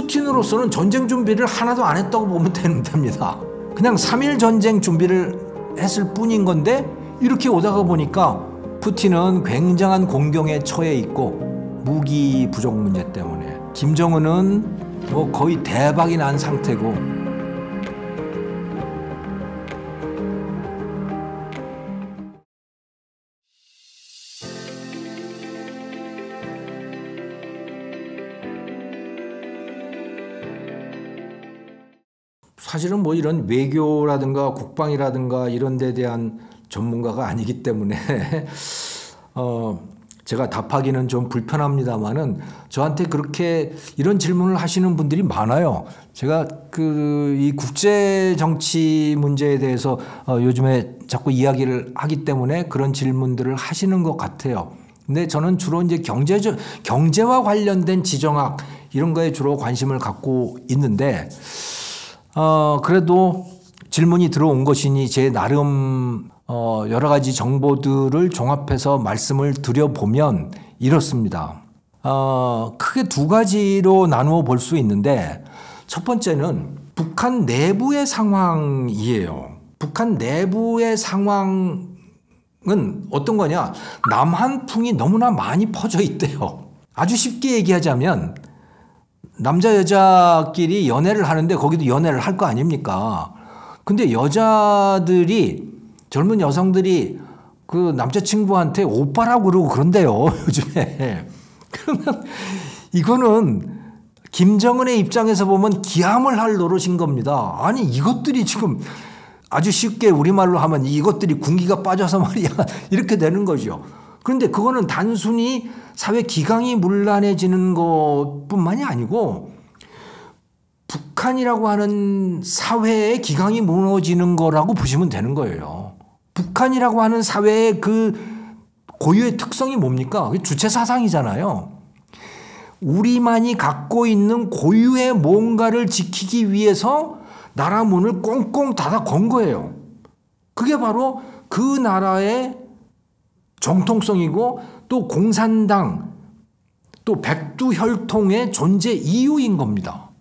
푸틴으로서는 전쟁 준비를 하나도 안 했다고 보면 됩니다. 그냥 3.1 전쟁 준비를 했을 뿐인 건데 이렇게 오다가 보니까 푸틴은 굉장한 공경에 처해 있고 무기 부족 문제 때문에 김정은은 뭐 거의 대박이 난 상태고 사실은 뭐 이런 외교라든가 국방이라든가 이런 데 대한 전문가가 아니기 때문에 제가 답하기는 좀 불편합니다만은 저한테 그렇게 이런 질문을 하시는 분들이 많아요. 제가 이 국제 정치 문제에 대해서 요즘에 자꾸 이야기를 하기 때문에 그런 질문들을 하시는 것 같아요. 근데 저는 주로 이제 경제와 관련된 지정학 이런 거에 주로 관심을 갖고 있는데 그래도 질문이 들어온 것이니 제 나름 여러 가지 정보들을 종합해서 말씀을 드려보면 이렇습니다. 크게 두 가지로 나누어 볼 수 있는데 첫 번째는 북한 내부의 상황이에요. 북한 내부의 상황은 어떤 거냐? 남한풍이 너무나 많이 퍼져 있대요. 아주 쉽게 얘기하자면 남자 여자끼리 연애를 하는데 거기도 연애를 할 거 아닙니까? 근데 여자들이 젊은 여성들이 그 남자친구한테 오빠라고 그러고 그런대요, 요즘에. 그러면 이거는 김정은의 입장에서 보면 기함을 할 노릇인 겁니다. 아니 이것들이 지금 아주 쉽게 우리말로 하면 이것들이 군기가 빠져서 말이야 이렇게 되는 거죠. 그런데 그거는 단순히 사회 기강이 문란해지는 것뿐만이 아니고 북한이라고 하는 사회의 기강이 무너지는 거라고 보시면 되는 거예요. 북한이라고 하는 사회의 그 고유의 특성이 뭡니까? 주체 사상이잖아요. 우리만이 갖고 있는 고유의 뭔가를 지키기 위해서 나라 문을 꽁꽁 닫아 건 거예요. 그게 바로 그 나라의 정통성이고 또 공산당 또 백두혈통의 존재 이유인 겁니다.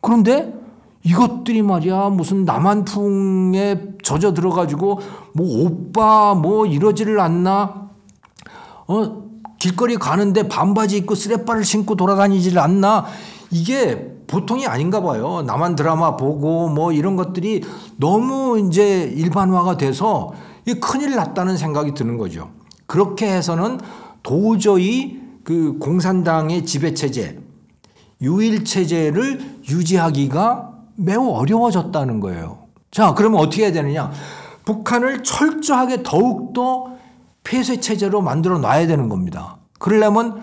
그런데 이것들이 말이야 무슨 남한풍에 젖어 들어가지고 뭐 오빠 뭐 이러지를 않나 길거리 가는데 반바지 입고 쓰레빠를 신고 돌아다니지를 않나 이게 보통이 아닌가 봐요. 남한 드라마 보고 뭐 이런 것들이 너무 이제 일반화가 돼서 큰일 났다는 생각이 드는 거죠. 그렇게 해서는 도저히 그 공산당의 지배체제, 유일체제를 유지하기가 매우 어려워졌다는 거예요. 자, 그러면 어떻게 해야 되느냐? 북한을 철저하게 더욱더 폐쇄체제로 만들어 놔야 되는 겁니다. 그러려면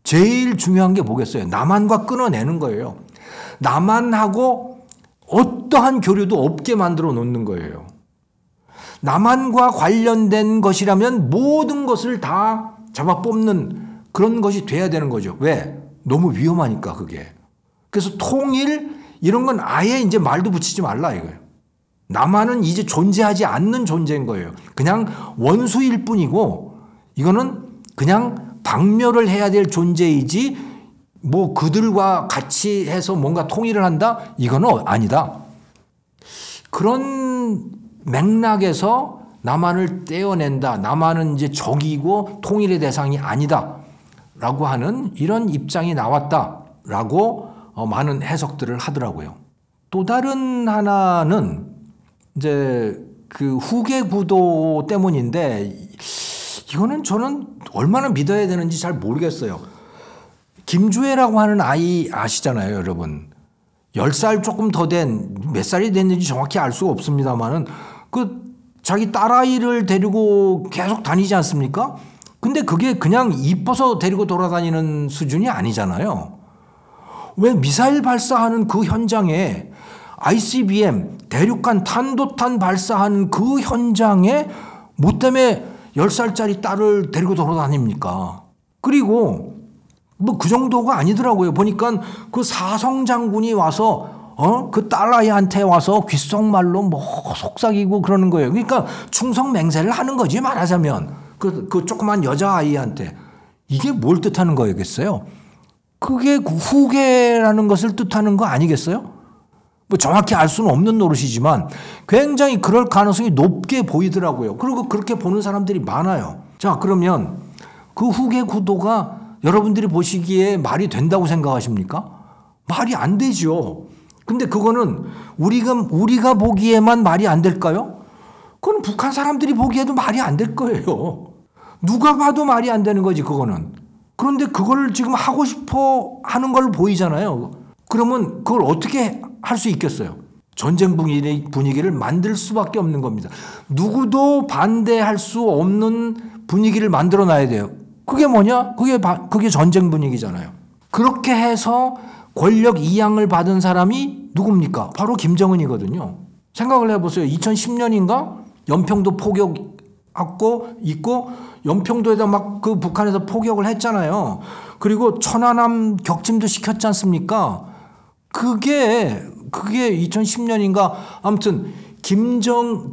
제일 중요한 게 뭐겠어요? 남한과 끊어내는 거예요. 남한하고 어떠한 교류도 없게 만들어 놓는 거예요. 남한과 관련된 것이라면 모든 것을 다 잡아 뽑는 그런 것이 돼야 되는 거죠. 왜? 너무 위험하니까 그게. 그래서 통일 이런 건 아예 이제 말도 붙이지 말라 이거예요. 남한은 이제 존재하지 않는 존재인 거예요. 그냥 원수일 뿐이고 이거는 그냥 박멸을 해야 될 존재이지 뭐 그들과 같이 해서 뭔가 통일을 한다? 이거는 아니다. 그런 맥락에서 남한을 떼어낸다. 남한은 이제 적이고 통일의 대상이 아니다. 라고 하는 이런 입장이 나왔다. 라고 많은 해석들을 하더라고요. 또 다른 하나는 이제 그 후계 구도 때문인데 이거는 저는 얼마나 믿어야 되는지 잘 모르겠어요. 김주애라고 하는 아이 아시잖아요, 여러분. 10살 조금 더 된, 몇 살이 됐는지 정확히 알 수가 없습니다만은 그 자기 딸아이를 데리고 계속 다니지 않습니까? 근데 그게 그냥 이뻐서 데리고 돌아다니는 수준이 아니잖아요. 왜 미사일 발사하는 그 현장에 ICBM, 대륙간 탄도탄 발사하는 그 현장에 뭐 때문에 10살짜리 딸을 데리고 돌아다닙니까? 그리고 뭐 그 정도가 아니더라고요. 보니까 그 사성 장군이 와서 그 딸아이한테 와서 귓속말로 뭐 속삭이고 그러는 거예요. 그러니까 충성맹세를 하는 거지 말하자면 그 조그만 여자아이한테. 이게 뭘 뜻하는 거겠어요? 그게 후계라는 것을 뜻하는 거 아니겠어요? 뭐 정확히 알 수는 없는 노릇이지만 굉장히 그럴 가능성이 높게 보이더라고요. 그리고 그렇게 보는 사람들이 많아요. 자, 그러면 그 후계 구도가 여러분들이 보시기에 말이 된다고 생각하십니까? 말이 안 되죠. 근데 그거는 우리가 보기에만 말이 안 될까요? 그건 북한 사람들이 보기에도 말이 안 될 거예요. 누가 봐도 말이 안 되는 거지, 그거는. 그런데 그걸 지금 하고 싶어 하는 걸 보이잖아요. 그러면 그걸 어떻게 할 수 있겠어요? 전쟁 분위기를 만들 수밖에 없는 겁니다. 누구도 반대할 수 없는 분위기를 만들어 놔야 돼요. 그게 뭐냐? 그게 전쟁 분위기잖아요. 그렇게 해서 권력 이양을 받은 사람이 누굽니까? 바로 김정은이거든요. 생각을 해보세요. 2010년인가? 연평도 포격하고 있고 연평도에다 막 그 북한에서 포격을 했잖아요. 그리고 천안함 격침도 시켰지 않습니까? 그게 2010년인가? 아무튼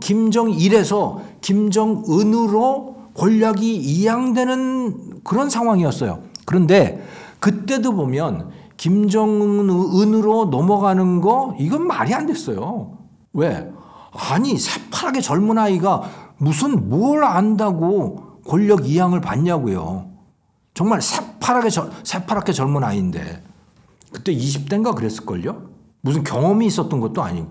김정일에서 김정은으로 권력이 이양되는 그런 상황이었어요. 그런데 그때도 보면 김정은으로 넘어가는 거 이건 말이 안 됐어요. 왜? 아니 새파랗게 젊은 아이가 무슨 뭘 안다고 권력 이양을 받냐고요. 정말 새파랗게 젊은 아이인데 그때 20대인가 그랬을걸요? 무슨 경험이 있었던 것도 아니고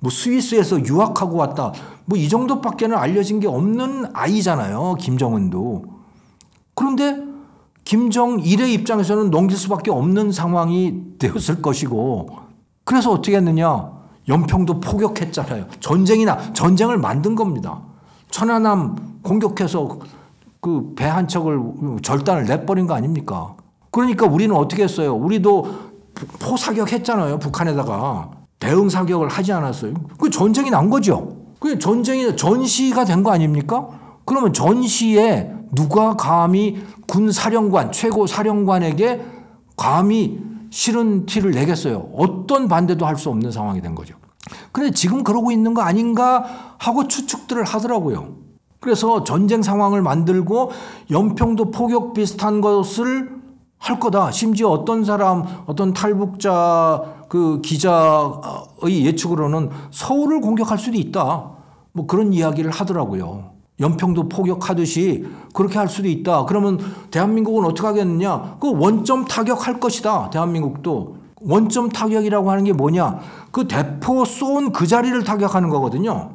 뭐 스위스에서 유학하고 왔다 뭐 이 정도밖에는 알려진 게 없는 아이잖아요. 김정은도. 그런데 김정일의 입장에서는 넘길 수밖에 없는 상황이 되었을 것이고 그래서 어떻게 했느냐. 연평도 포격했잖아요. 전쟁을 만든 겁니다. 천안함 공격해서 그 배 한 척을 절단을 내버린 거 아닙니까? 그러니까 우리는 어떻게 했어요? 우리도 포사격했잖아요. 북한에다가. 대응 사격을 하지 않았어요. 그 전쟁이 난 거죠. 그 전쟁이 전시가 된 거 아닙니까? 그러면 전시에 누가 감히 군사령관, 최고 사령관에게 감히 싫은 티를 내겠어요. 어떤 반대도 할 수 없는 상황이 된 거죠. 그런데 지금 그러고 있는 거 아닌가 하고 추측들을 하더라고요. 그래서 전쟁 상황을 만들고 연평도 포격 비슷한 것을 할 거다. 심지어 어떤 탈북자 그 기자의 예측으로는 서울을 공격할 수도 있다. 뭐 그런 이야기를 하더라고요. 연평도 포격하듯이 그렇게 할 수도 있다. 그러면 대한민국은 어떻게 하겠느냐? 그 원점 타격할 것이다. 대한민국도. 원점 타격이라고 하는 게 뭐냐? 그 대포 쏜 그 자리를 타격하는 거거든요.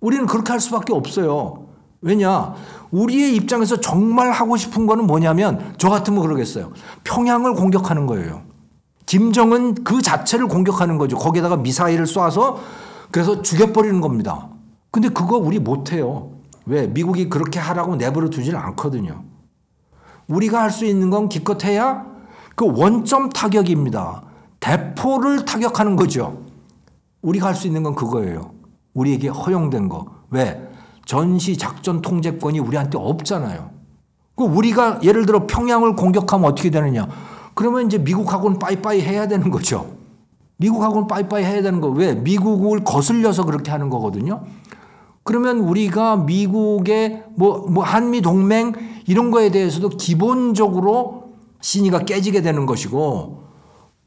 우리는 그렇게 할 수밖에 없어요. 왜냐? 우리의 입장에서 정말 하고 싶은 거는 뭐냐면 저 같으면 그러겠어요. 평양을 공격하는 거예요. 김정은 그 자체를 공격하는 거죠. 거기에다가 미사일을 쏴서 그래서 죽여버리는 겁니다. 근데 그거 우리 못해요. 왜? 미국이 그렇게 하라고 내버려 두지는 않거든요. 우리가 할 수 있는 건 기껏해야 그 원점 타격입니다. 대포를 타격하는 거죠. 우리가 할 수 있는 건 그거예요. 우리에게 허용된 거. 왜? 전시 작전 통제권이 우리한테 없잖아요. 그 우리가 예를 들어 평양을 공격하면 어떻게 되느냐. 그러면 이제 미국하고는 빠이빠이 해야 되는 거죠. 미국하고는 빠이빠이 해야 되는 거. 왜? 미국을 거슬려서 그렇게 하는 거거든요. 그러면 우리가 미국의 뭐 한미 동맹 이런 거에 대해서도 기본적으로 신의가 깨지게 되는 것이고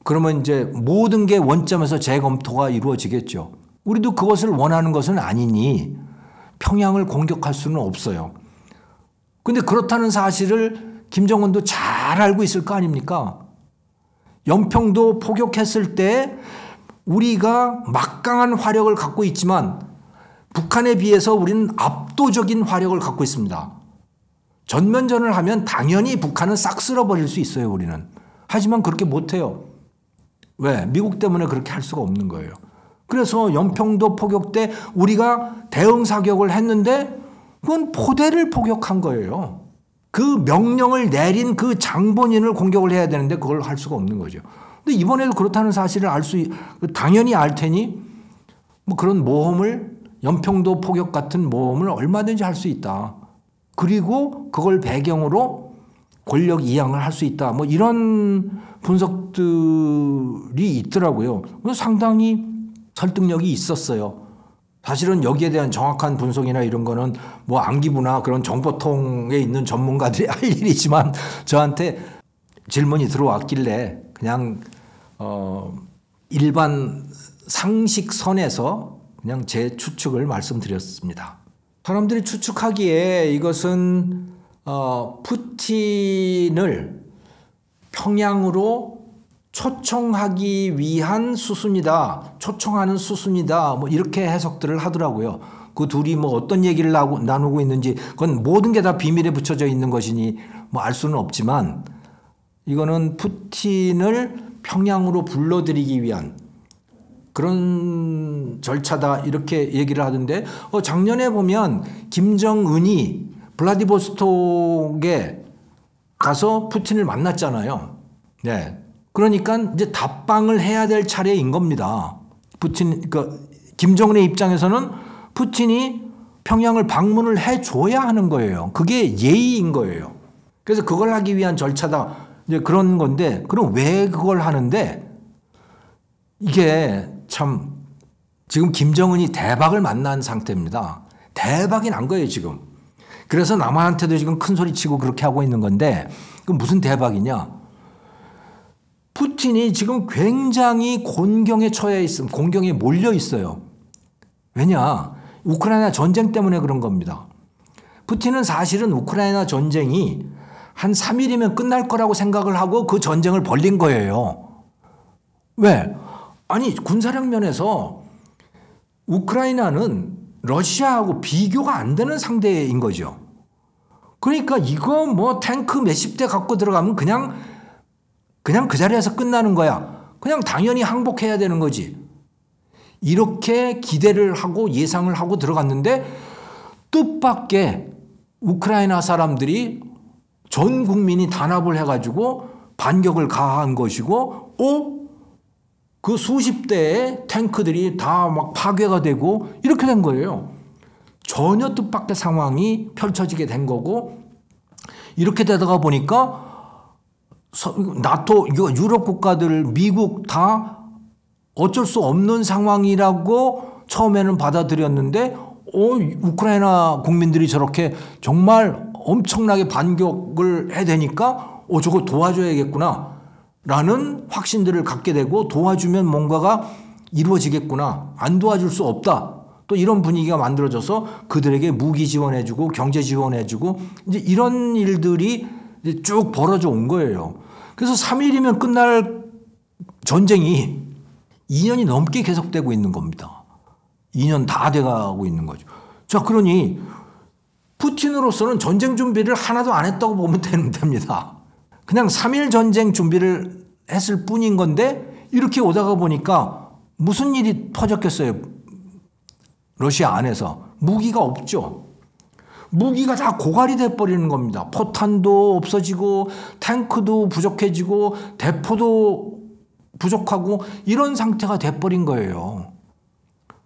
그러면 이제 모든 게 원점에서 재검토가 이루어지겠죠. 우리도 그것을 원하는 것은 아니니 평양을 공격할 수는 없어요. 그런데 그렇다는 사실을 김정은도 잘 알고 있을 거 아닙니까? 연평도 포격했을 때 우리가 막강한 화력을 갖고 있지만 북한에 비해서 우리는 압도적인 화력을 갖고 있습니다. 전면전을 하면 당연히 북한은 싹 쓸어버릴 수 있어요. 우리는. 하지만 그렇게 못해요. 왜? 미국 때문에 그렇게 할 수가 없는 거예요. 그래서 연평도 포격 때 우리가 대응 사격을 했는데 그건 포대를 포격한 거예요. 그 명령을 내린 그 장본인을 공격을 해야 되는데 그걸 할 수가 없는 거죠. 근데 이번에도 그렇다는 사실을 당연히 알 테니 뭐 그런 모험을 연평도 포격 같은 모험을 얼마든지 할 수 있다. 그리고 그걸 배경으로 권력 이양을 할 수 있다. 뭐 이런 분석들이 있더라고요. 상당히 설득력이 있었어요. 사실은 여기에 대한 정확한 분석이나 이런 거는 뭐 안기부나 그런 정보통에 있는 전문가들이 할 일이지만 저한테 질문이 들어왔길래 그냥 일반 상식선에서 그냥 제 추측을 말씀드렸습니다. 사람들이 추측하기에 이것은 푸틴을 평양으로 초청하기 위한 수순이다. 초청하는 수순이다. 뭐 이렇게 해석들을 하더라고요. 그 둘이 뭐 어떤 얘기를 나누고 있는지 그건 모든 게 다 비밀에 붙여져 있는 것이니 뭐 알 수는 없지만 이거는 푸틴을 평양으로 불러들이기 위한 그런 절차다 이렇게 얘기를 하던데 작년에 보면 김정은이 블라디보스톡에 가서 푸틴을 만났잖아요. 네. 그러니까 이제 답방을 해야 될 차례인 겁니다. 김정은의 입장에서는 푸틴이 평양을 방문을 해줘야 하는 거예요. 그게 예의인 거예요. 그래서 그걸 하기 위한 절차다. 이제 그런 건데, 그럼 왜 그걸 하는데, 이게 참, 지금 김정은이 대박을 만난 상태입니다. 대박이 난 거예요, 지금. 그래서 남한테도 지금 큰 소리 치고 그렇게 하고 있는 건데, 그 무슨 대박이냐? 푸틴이 지금 굉장히 곤경에 처해 있음, 곤경에 몰려 있어요. 왜냐? 우크라이나 전쟁 때문에 그런 겁니다. 푸틴은 사실은 우크라이나 전쟁이 한 3일이면 끝날 거라고 생각을 하고 그 전쟁을 벌린 거예요. 왜? 아니, 군사력 면에서 우크라이나는 러시아하고 비교가 안 되는 상대인 거죠. 그러니까 이거 뭐 탱크 몇십 대 갖고 들어가면 그냥 그 자리에서 끝나는 거야. 그냥 당연히 항복해야 되는 거지. 이렇게 기대를 하고 예상을 하고 들어갔는데 뜻밖의 우크라이나 사람들이 전 국민이 단합을 해가지고 반격을 가한 것이고, 그 수십 대의 탱크들이 다 막 파괴가 되고 이렇게 된 거예요. 전혀 뜻밖의 상황이 펼쳐지게 된 거고, 이렇게 되다가 보니까 나토, 유럽 국가들, 미국 다 어쩔 수 없는 상황이라고 처음에는 받아들였는데, 우크라이나 국민들이 저렇게 정말 엄청나게 반격을 해대니까, 저거 도와줘야겠구나 라는 확신들을 갖게 되고, 도와주면 뭔가가 이루어지겠구나. 안 도와줄 수 없다. 또 이런 분위기가 만들어져서 그들에게 무기 지원해주고 경제 지원해주고 이제 이런 일들이 이제 쭉 벌어져 온 거예요. 그래서 3일이면 끝날 전쟁이 2년이 넘게 계속되고 있는 겁니다. 2년 다 돼가고 있는 거죠. 자, 그러니 푸틴으로서는 전쟁 준비를 하나도 안 했다고 보면 됩니다. 그냥 3일 전쟁 준비를 했을 뿐인 건데 이렇게 오다가 보니까 무슨 일이 퍼졌겠어요? 러시아 안에서. 무기가 없죠. 무기가 다 고갈이 돼버리는 겁니다. 포탄도 없어지고 탱크도 부족해지고 대포도 부족하고 이런 상태가 돼버린 거예요.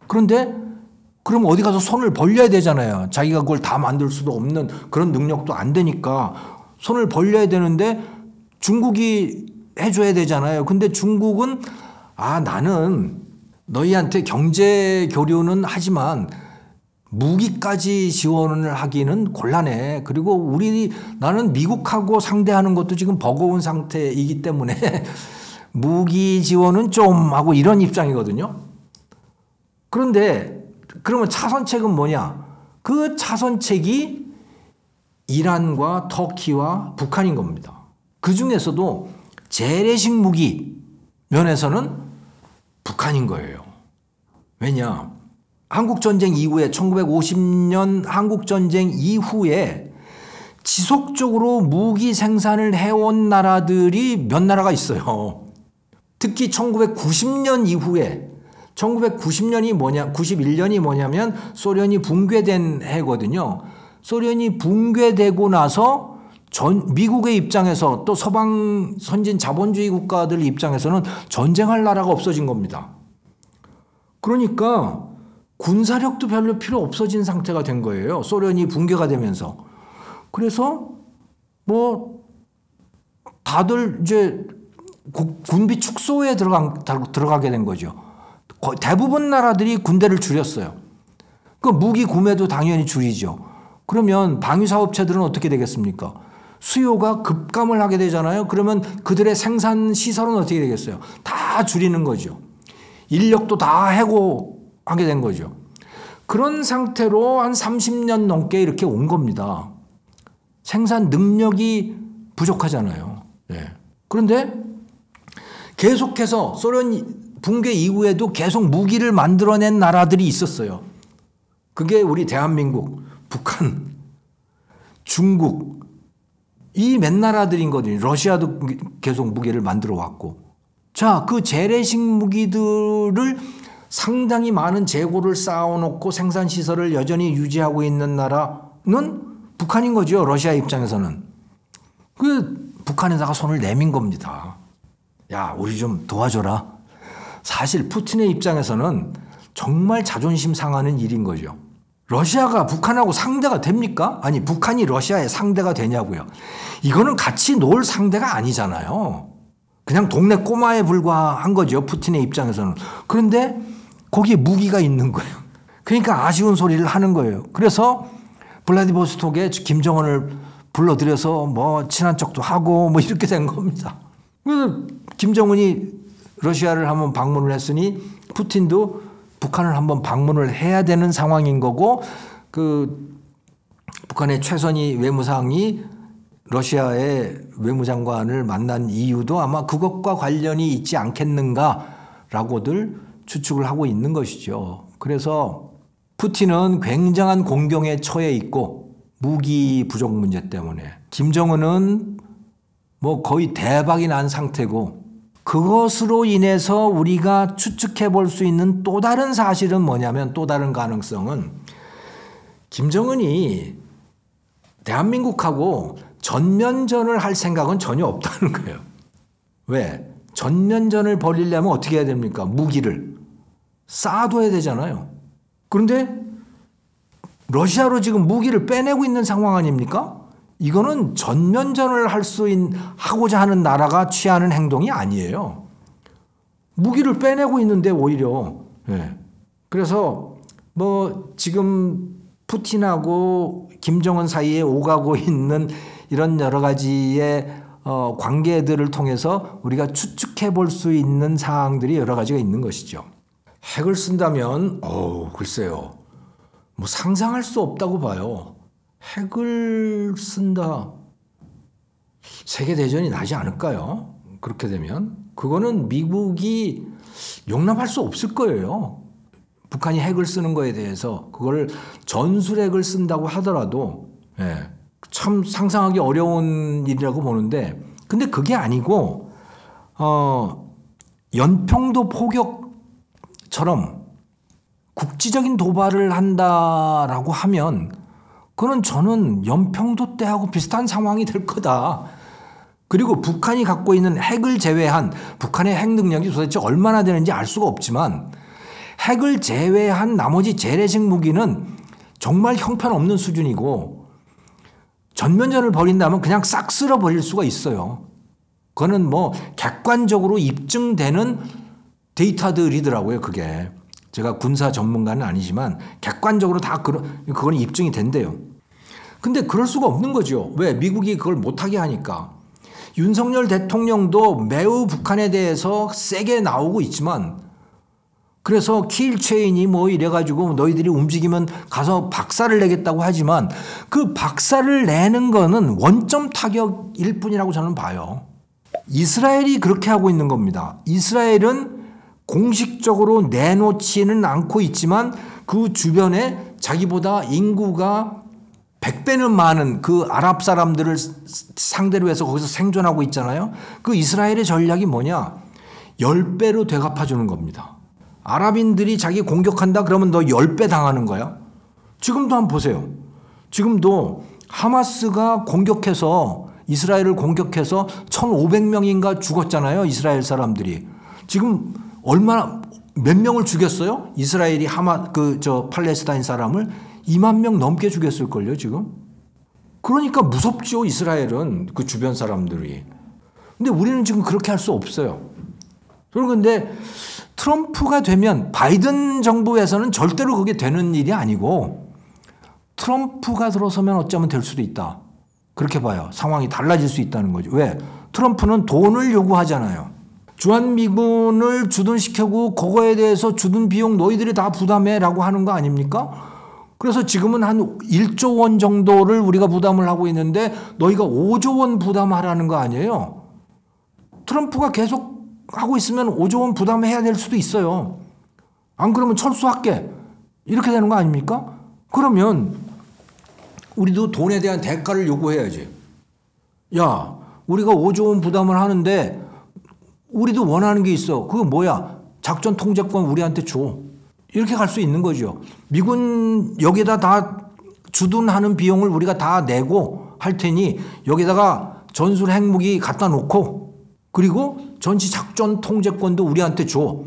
그런데 그럼 어디 가서 손을 벌려야 되잖아요. 자기가 그걸 다 만들 수도 없는 그런 능력도 안 되니까 손을 벌려야 되는데 중국이 해줘야 되잖아요. 근데 중국은 나는 너희한테 경제 교류는 하지만 무기까지 지원을 하기는 곤란해. 그리고 나는 미국하고 상대하는 것도 지금 버거운 상태이기 때문에 무기 지원은 좀 하고 이런 입장이거든요. 그런데 그러면 차선책은 뭐냐? 그 차선책이 이란과 터키와 북한인 겁니다. 그 중에서도 재래식 무기 면에서는 북한인 거예요. 왜냐? 한국전쟁 이후에 1950년 한국전쟁 이후에 지속적으로 무기 생산을 해온 나라들이 몇 나라가 있어요. 특히 1990년 이후에 91년이 뭐냐면 소련이 붕괴된 해거든요. 소련이 붕괴되고 나서 미국의 입장에서 또 서방 선진 자본주의 국가들 입장에서는 전쟁할 나라가 없어진 겁니다. 그러니까 군사력도 별로 필요 없어진 상태가 된 거예요. 소련이 붕괴가 되면서. 그래서 다들 이제 군비 축소에 들어가게 된 거죠. 대부분 나라들이 군대를 줄였어요. 그 무기 구매도 당연히 줄이죠. 그러면 방위사업체들은 어떻게 되겠습니까? 수요가 급감을 하게 되잖아요. 그러면 그들의 생산 시설은 어떻게 되겠어요? 다 줄이는 거죠. 인력도 다 해고하게 된 거죠. 그런 상태로 한 30년 넘게 이렇게 온 겁니다. 생산 능력이 부족하잖아요. 네. 그런데 계속해서 소련 붕괴 이후에도 계속 무기를 만들어낸 나라들이 있었어요. 그게 우리 대한민국, 북한, 중국, 이 몇 나라들인 거거든요. 러시아도 계속 무기를 만들어 왔고. 자, 그 재래식 무기들을 상당히 많은 재고를 쌓아놓고 생산시설을 여전히 유지하고 있는 나라는 북한인 거죠. 러시아 입장에서는. 그 북한에다가 손을 내민 겁니다. 야, 우리 좀 도와줘라. 사실 푸틴의 입장에서는 정말 자존심 상하는 일인 거죠. 러시아가 북한하고 상대가 됩니까? 아니, 북한이 러시아의 상대가 되냐고요. 이거는 같이 놀 상대가 아니잖아요. 그냥 동네 꼬마에 불과한 거죠. 푸틴의 입장에서는. 그런데 거기에 무기가 있는 거예요. 그러니까 아쉬운 소리를 하는 거예요. 그래서 블라디보스톡에 김정은을 불러들여서 뭐 친한 척도 하고 뭐 이렇게 된 겁니다. 김정은이 러시아를 한번 방문을 했으니 푸틴도 북한을 한번 방문을 해야 되는 상황인 거고, 그 북한의 최선희 외무상이 러시아의 외무장관을 만난 이유도 아마 그것과 관련이 있지 않겠는가라고들 추측을 하고 있는 것이죠. 그래서 푸틴은 굉장한 공경에 처해 있고 무기 부족 문제 때문에, 김정은은 뭐 거의 대박이 난 상태고, 그것으로 인해서 우리가 추측해 볼 수 있는 또 다른 사실은 뭐냐면, 또 다른 가능성은 김정은이 대한민국하고 전면전을 할 생각은 전혀 없다는 거예요. 왜? 전면전을 벌이려면 어떻게 해야 됩니까? 무기를 쌓아둬야 되잖아요. 그런데 러시아로 지금 무기를 빼내고 있는 상황 아닙니까? 이거는 전면전을 하고자 하는 나라가 취하는 행동이 아니에요. 무기를 빼내고 있는데 오히려. 네. 그래서 뭐 지금 푸틴하고 김정은 사이에 오가고 있는 이런 여러 가지의 관계들을 통해서 우리가 추측해 볼 수 있는 사항들이 여러 가지가 있는 것이죠. 핵을 쓴다면 글쎄요. 뭐 상상할 수 없다고 봐요. 핵을 쓴다. 세계대전이 나지 않을까요? 그렇게 되면. 그거는 미국이 용납할 수 없을 거예요. 북한이 핵을 쓰는 거에 대해서. 그걸 전술핵을 쓴다고 하더라도 참 상상하기 어려운 일이라고 보는데, 근데 그게 아니고 연평도 포격처럼 국지적인 도발을 한다라고 하면 그건 저는 연평도 때하고 비슷한 상황이 될 거다. 그리고 북한이 갖고 있는 핵을 제외한, 북한의 핵 능력이 도대체 얼마나 되는지 알 수가 없지만 핵을 제외한 나머지 재래식 무기는 정말 형편없는 수준이고, 전면전을 벌인다면 그냥 싹 쓸어버릴 수가 있어요. 그거는 뭐 객관적으로 입증되는 데이터들이더라고요. 그게. 제가 군사 전문가는 아니지만 객관적으로 다 그건 입증이 된대요. 근데 그럴 수가 없는 거죠. 왜? 미국이 그걸 못하게 하니까. 윤석열 대통령도 매우 북한에 대해서 세게 나오고 있지만, 그래서 킬체인이 뭐 이래가지고 너희들이 움직이면 가서 박살을 내겠다고 하지만 그 박살을 내는 거는 원점 타격일 뿐이라고 저는 봐요. 이스라엘이 그렇게 하고 있는 겁니다. 이스라엘은 공식적으로 내놓지는 않고 있지만 그 주변에 자기보다 인구가 100배는 많은 그 아랍 사람들을 상대로 해서 거기서 생존하고 있잖아요. 그 이스라엘의 전략이 뭐냐? 10배로 되갚아주는 겁니다. 아랍인들이 자기 공격한다 그러면 너 10배 당하는 거야. 지금도 한번 보세요. 지금도 하마스가 공격해서, 이스라엘을 공격해서 1,500명인가 죽었잖아요. 이스라엘 사람들이. 지금 몇 명을 죽였어요? 이스라엘이 팔레스타인 사람을 2만 명 넘게 죽였을걸요, 지금? 그러니까 무섭죠, 이스라엘은. 그 주변 사람들이. 근데 우리는 지금 그렇게 할 수 없어요. 그런데 트럼프가 되면, 바이든 정부에서는 절대로 그게 되는 일이 아니고, 트럼프가 들어서면 어쩌면 될 수도 있다. 그렇게 봐요. 상황이 달라질 수 있다는 거죠. 왜? 트럼프는 돈을 요구하잖아요. 주한미군을 주둔시키고 그거에 대해서 주둔 비용 너희들이 다 부담해라고 하는 거 아닙니까? 그래서 지금은 한 1조 원 정도를 우리가 부담을 하고 있는데 너희가 5조 원 부담하라는 거 아니에요. 트럼프가 계속 하고 있으면 5조 원 부담해야 될 수도 있어요. 안 그러면 철수할게. 이렇게 되는 거 아닙니까? 그러면 우리도 돈에 대한 대가를 요구해야지. 야, 우리가 5조 원 부담을 하는데 우리도 원하는 게 있어. 그거 뭐야? 작전 통제권 우리한테 줘. 이렇게 갈 수 있는 거죠. 미군 여기다 다 주둔하는 비용을 우리가 다 내고 할 테니 여기다가 전술 핵무기 갖다 놓고 그리고 전시 작전 통제권도 우리한테 줘.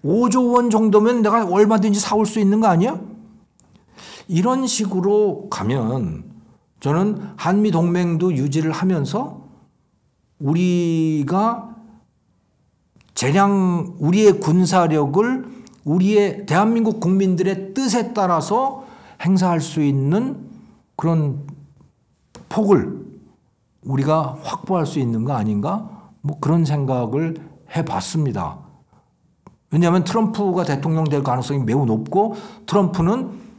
5조 원 정도면 내가 얼마든지 사올 수 있는 거 아니야? 이런 식으로 가면 저는 한미 동맹도 유지를 하면서 우리가 재량 우리의 군사력을 우리의 대한민국 국민들의 뜻에 따라서 행사할 수 있는 그런 폭을 우리가 확보할 수 있는 거 아닌가? 뭐 그런 생각을 해봤습니다. 왜냐하면 트럼프가 대통령 될 가능성이 매우 높고 트럼프는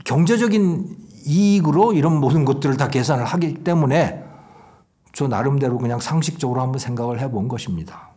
경제적인 이익으로 이런 모든 것들을 다 계산을 하기 때문에 저 나름대로 그냥 상식적으로 한번 생각을 해본 것입니다.